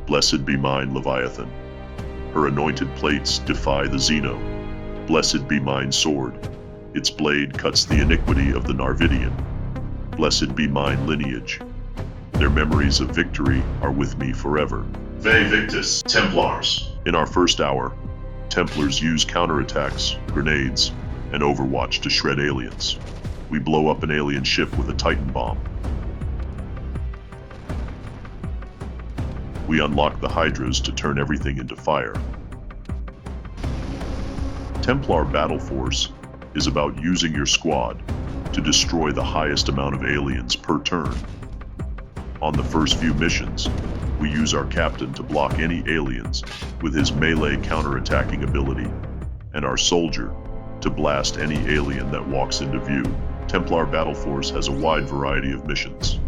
Blessed be mine Leviathan. Her anointed plates defy the Xeno. Blessed be mine sword. Its blade cuts the iniquity of the Narvidian. Blessed be mine lineage. Their memories of victory are with me forever. Vae Victis, Templars. In our first hour, Templars use counterattacks, grenades, and Overwatch to shred aliens. We blow up an alien ship with a Titan bomb. We unlock the Hydras to turn everything into fire. Templar Battleforce is about using your squad to destroy the highest amount of aliens per turn. On the first few missions, we use our captain to block any aliens with his melee counterattacking ability, and our soldier to blast any alien that walks into view. Templar Battleforce has a wide variety of missions.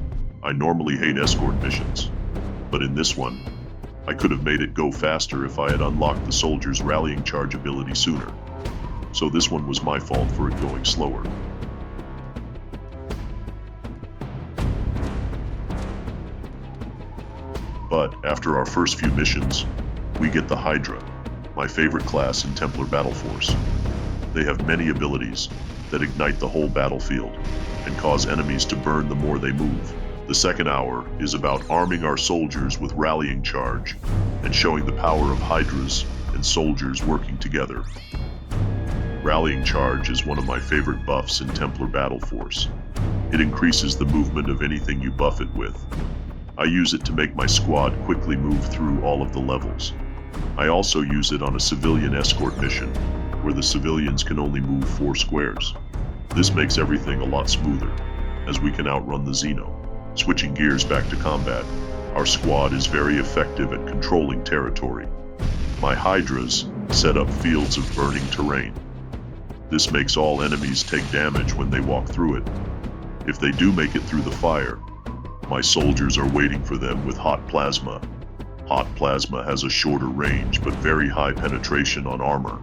I normally hate escort missions, but in this one, I could have made it go faster if I had unlocked the soldier's rallying charge ability sooner. So this one was my fault for it going slower. But after our first few missions, we get the Hydra, my favorite class in Templar Battleforce. They have many abilities that ignite the whole battlefield and cause enemies to burn the more they move. The second hour is about arming our soldiers with rallying charge and showing the power of Hydras and soldiers working together. Rallying charge is one of my favorite buffs in Templar Battleforce. It increases the movement of anything you buff it with. I use it to make my squad quickly move through all of the levels. I also use it on a civilian escort mission, where the civilians can only move 4 squares. This makes everything a lot smoother, as we can outrun the Xeno. Switching gears back to combat, our squad is very effective at controlling territory. My Hydras set up fields of burning terrain. This makes all enemies take damage when they walk through it. If they do make it through the fire, my soldiers are waiting for them with hot plasma. Hot plasma has a shorter range but very high penetration on armor.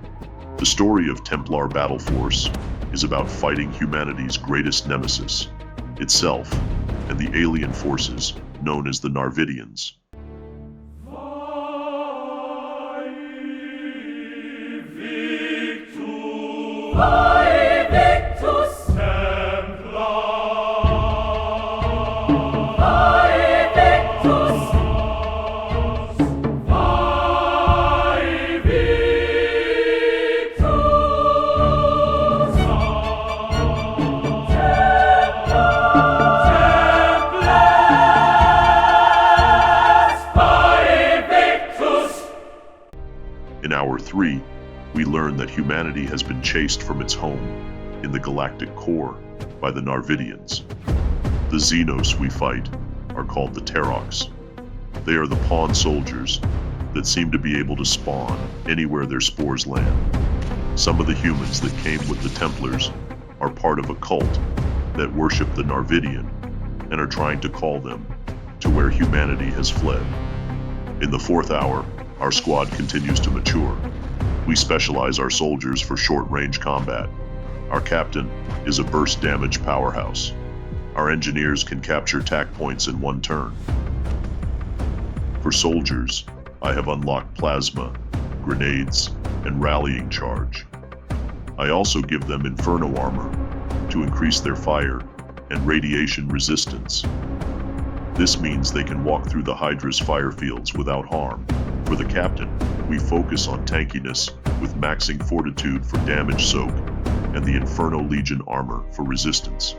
The story of Templar Battleforce is about fighting humanity's greatest nemesis, itself, and the alien forces known as the Narvidians. In Hour 3, we learn that humanity has been chased from its home in the galactic core by the Narvidians. The Xenos we fight are called the Terox. They are the pawn soldiers that seem to be able to spawn anywhere their spores land. Some of the humans that came with the Templars are part of a cult that worship the Narvidian and are trying to call them to where humanity has fled. In the fourth hour, our squad continues to mature. We specialize our soldiers for short-range combat. Our captain is a burst damage powerhouse. Our engineers can capture tack points in one turn. For soldiers, I have unlocked plasma, grenades, and rallying charge. I also give them inferno armor to increase their fire and radiation resistance. This means they can walk through the Hydra's fire fields without harm. For the captain, we focus on tankiness with maxing fortitude for damage soak and the Inferno Legion armor for resistance.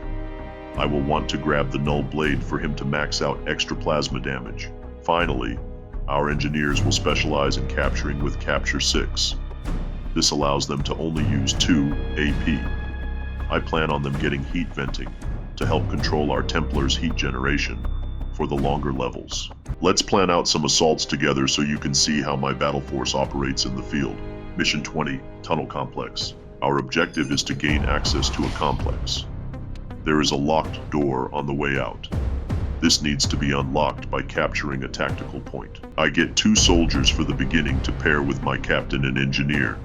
I will want to grab the Null Blade for him to max out extra plasma damage. Finally, our engineers will specialize in capturing with Capture 6. This allows them to only use 2 AP. I plan on them getting heat venting to help control our Templars' heat generation for the longer levels. Let's plan out some assaults together so you can see how my battle force operates in the field. Mission 20, Tunnel Complex. Our objective is to gain access to a complex. There is a locked door on the way out. This needs to be unlocked by capturing a tactical point. I get 2 soldiers for the beginning to pair with my captain and engineer.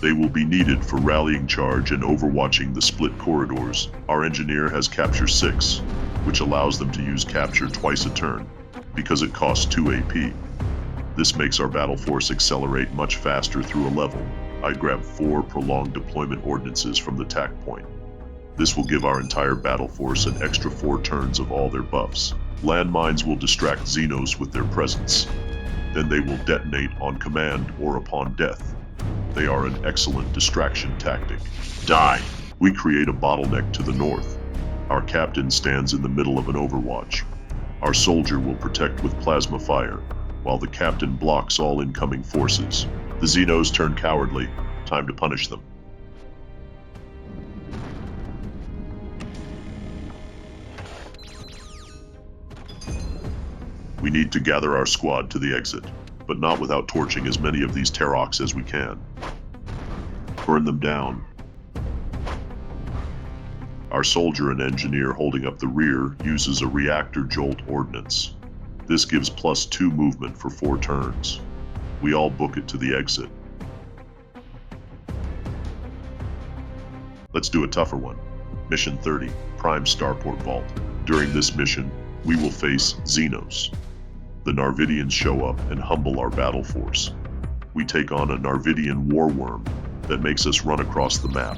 They will be needed for rallying charge and overwatching the split corridors. Our engineer has Capture 6, which allows them to use Capture twice a turn, because it costs 2 AP. This makes our battle force accelerate much faster through a level. I grab 4 prolonged deployment ordnances from the tack point. This will give our entire battle force an extra 4 turns of all their buffs. Landmines will distract Xenos with their presence. Then they will detonate on command or upon death. They are an excellent distraction tactic. Die! We create a bottleneck to the north. Our captain stands in the middle of an overwatch. Our soldier will protect with plasma fire, while the captain blocks all incoming forces. The Xenos turn cowardly. Time to punish them. We need to gather our squad to the exit, but not without torching as many of these Terox as we can. Burn them down. Our soldier and engineer holding up the rear uses a reactor jolt ordnance. This gives +2 movement for 4 turns. We all book it to the exit. Let's do a tougher one. Mission 30, Prime Starport Vault. During this mission, we will face Xenos. The Narvidians show up and humble our battle force. We take on a Narvidian warworm that makes us run across the map,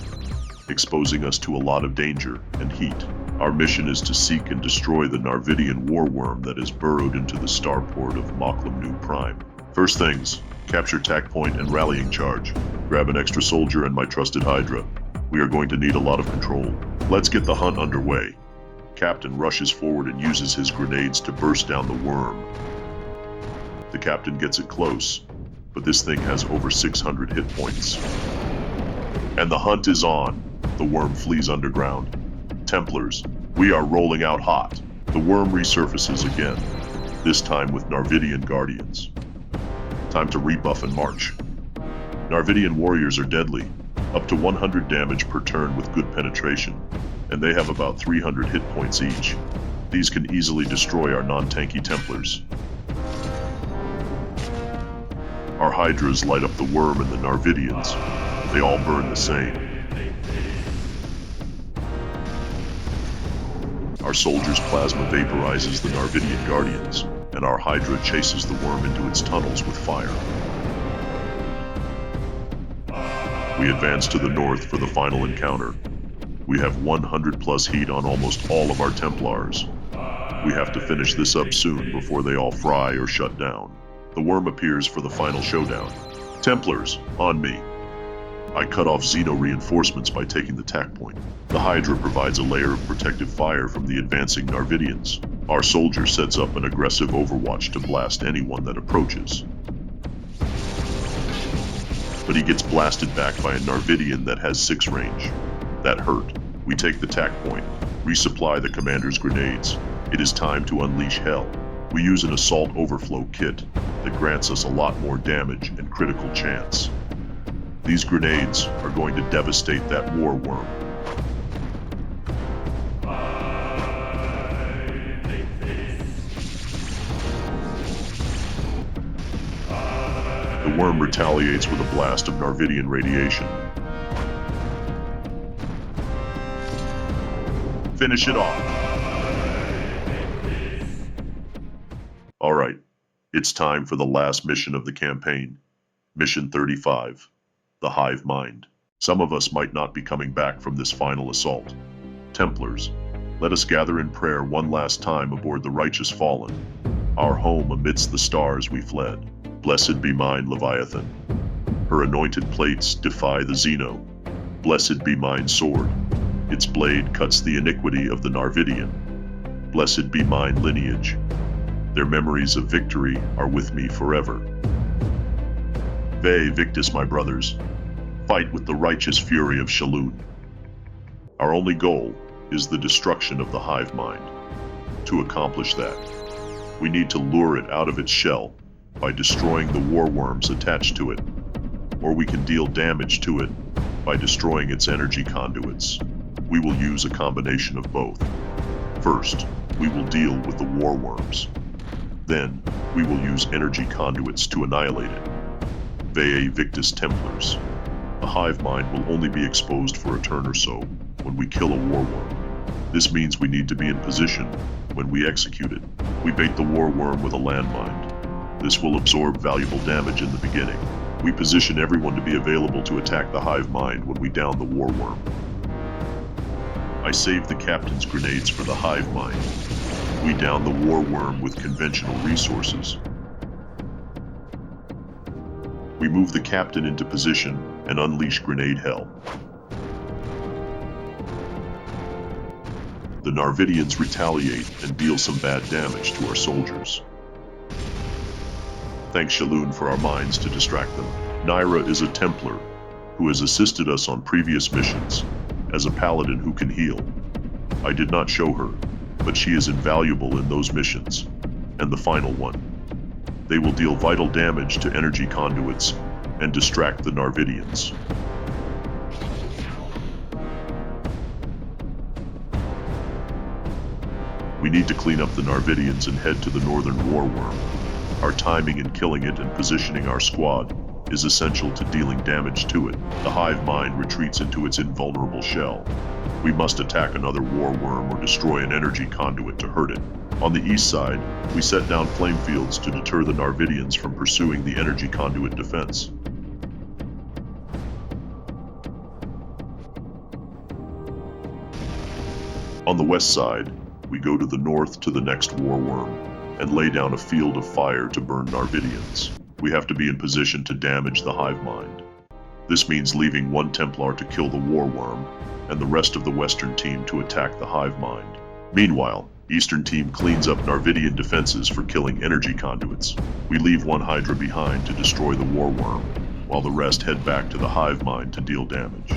exposing us to a lot of danger and heat. Our mission is to seek and destroy the Narvidian warworm that is burrowed into the starport of Moklam Prime. First things, capture tack point and rallying charge. Grab an extra soldier and my trusted Hydra. We are going to need a lot of control. Let's get the hunt underway. Captain rushes forward and uses his grenades to burst down the worm. The captain gets it close, but this thing has over 600 hit points. And the hunt is on. The worm flees underground. Templars, we are rolling out hot. The worm resurfaces again, this time with Narvidian guardians. Time to rebuff and march. Narvidian warriors are deadly, up to 100 damage per turn with good penetration, and they have about 300 hit points each. These can easily destroy our non-tanky Templars. Our Hydras light up the worm and the Narvidians. They all burn the same. Our soldiers' plasma vaporizes the Narvidian guardians, and our Hydra chases the worm into its tunnels with fire. We advance to the north for the final encounter. We have 100+ heat on almost all of our Templars. We have to finish this up soon before they all fry or shut down. The worm appears for the final showdown. Templars, on me. I cut off Xeno reinforcements by taking the tack point. The Hydra provides a layer of protective fire from the advancing Narvidians. Our soldier sets up an aggressive overwatch to blast anyone that approaches. But he gets blasted back by a Narvidian that has 6 range. That hurt. We take the tack point, resupply the commander's grenades. It is time to unleash hell. We use an assault overflow kit that grants us a lot more damage and critical chance. These grenades are going to devastate that war worm. The worm retaliates with a blast of Narvidian radiation. Finish it off. Alright, it's time for the last mission of the campaign. Mission 35. The hive mind. Some of us might not be coming back from this final assault. Templars, let us gather in prayer one last time aboard the righteous fallen. Our home amidst the stars we fled. Blessed be mine Leviathan. Her anointed plates defy the Xeno. Blessed be mine sword. Its blade cuts the iniquity of the Narvidian. Blessed be mine lineage. Their memories of victory are with me forever. Vae Victis, my brothers. Fight with the righteous fury of Shaloon. Our only goal is the destruction of the hive mind. To accomplish that, we need to lure it out of its shell by destroying the warworms attached to it, or we can deal damage to it by destroying its energy conduits. We will use a combination of both. First, we will deal with the warworms. Then, we will use energy conduits to annihilate it. Vae Victis Templars. The hive mind will only be exposed for a turn or so when we kill a warworm. This means we need to be in position when we execute it. We bait the warworm with a landmine. This will absorb valuable damage in the beginning. We position everyone to be available to attack the hive mind when we down the war worm. I save the captain's grenades for the hive mind. We down the war worm with conventional resources. We move the captain into position and unleash grenade hell. The Narvidians retaliate and deal some bad damage to our soldiers. Thanks Shalun for our mines to distract them. Naira is a Templar who has assisted us on previous missions as a paladin who can heal. I did not show her, but she is invaluable in those missions. And the final one. They will deal vital damage to energy conduits and distract the Narvidians. We need to clean up the Narvidians and head to the northern war worm. Our timing in killing it and positioning our squad is essential to dealing damage to it. The hive mind retreats into its invulnerable shell. We must attack another war worm or destroy an energy conduit to hurt it. On the east side, we set down flame fields to deter the Narvidians from pursuing the energy conduit defense. On the west side, we go to the north to the next war worm and lay down a field of fire to burn Narvidians. We have to be in position to damage the hive mind. This means leaving one Templar to kill the war worm and the rest of the western team to attack the hive mind. Meanwhile, eastern team cleans up Narvidian defenses for killing energy conduits. We leave one Hydra behind to destroy the war worm, while the rest head back to the hive mind to deal damage.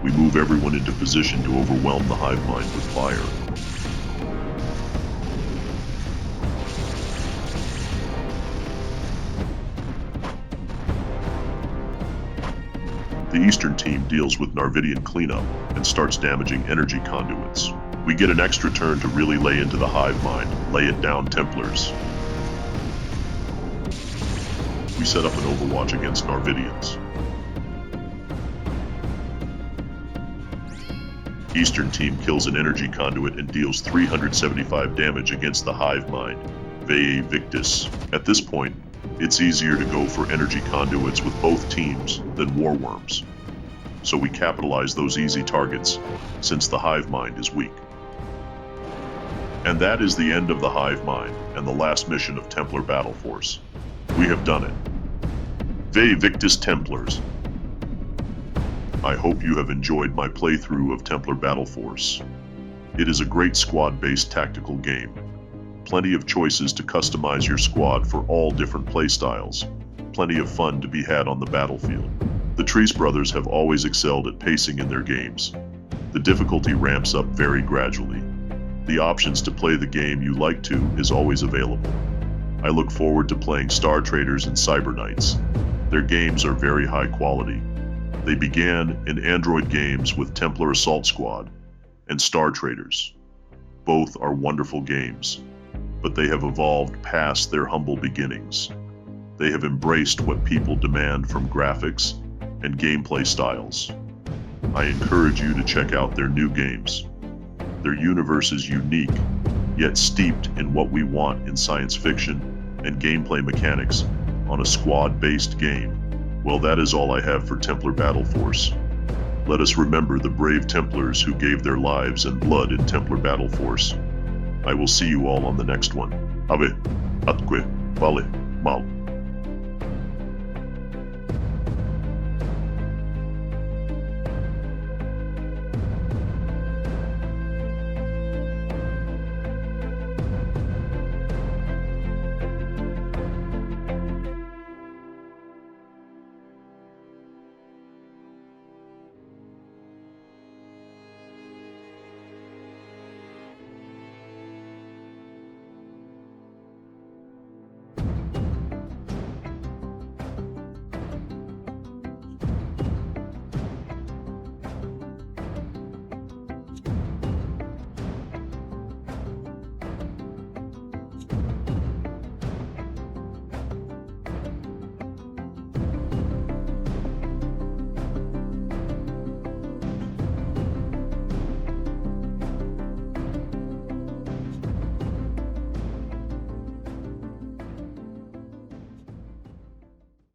We move everyone into position to overwhelm the hive mind with fire. The eastern team deals with Narvidian cleanup and starts damaging energy conduits. We get an extra turn to really lay into the hive mind, lay it down Templars. We set up an overwatch against Narvidians. Eastern team kills an energy conduit and deals 375 damage against the hive mind, Vae Victus. At this point, it's easier to go for energy conduits with both teams than war worms. So we capitalize those easy targets, since the hive mind is weak. And that is the end of the hive mind and the last mission of Templar Battleforce. We have done it. Vae Victus Templars. I hope you have enjoyed my playthrough of Templar Battleforce. It is a great squad-based tactical game. Plenty of choices to customize your squad for all different playstyles. Plenty of fun to be had on the battlefield. The Trees brothers have always excelled at pacing in their games. The difficulty ramps up very gradually. The options to play the game you like to is always available. I look forward to playing Star Traders and Cyber Knights. Their games are very high quality. They began in Android games with Templar Assault Squad and Star Traders. Both are wonderful games, but they have evolved past their humble beginnings. They have embraced what people demand from graphics and gameplay styles. I encourage you to check out their new games. Their universe is unique, yet steeped in what we want in science fiction and gameplay mechanics on a squad-based game. Well, that is all I have for Templar Battleforce. Let us remember the brave Templars who gave their lives and blood in Templar Battleforce. I will see you all on the next one. Ave, atque, vale, mal.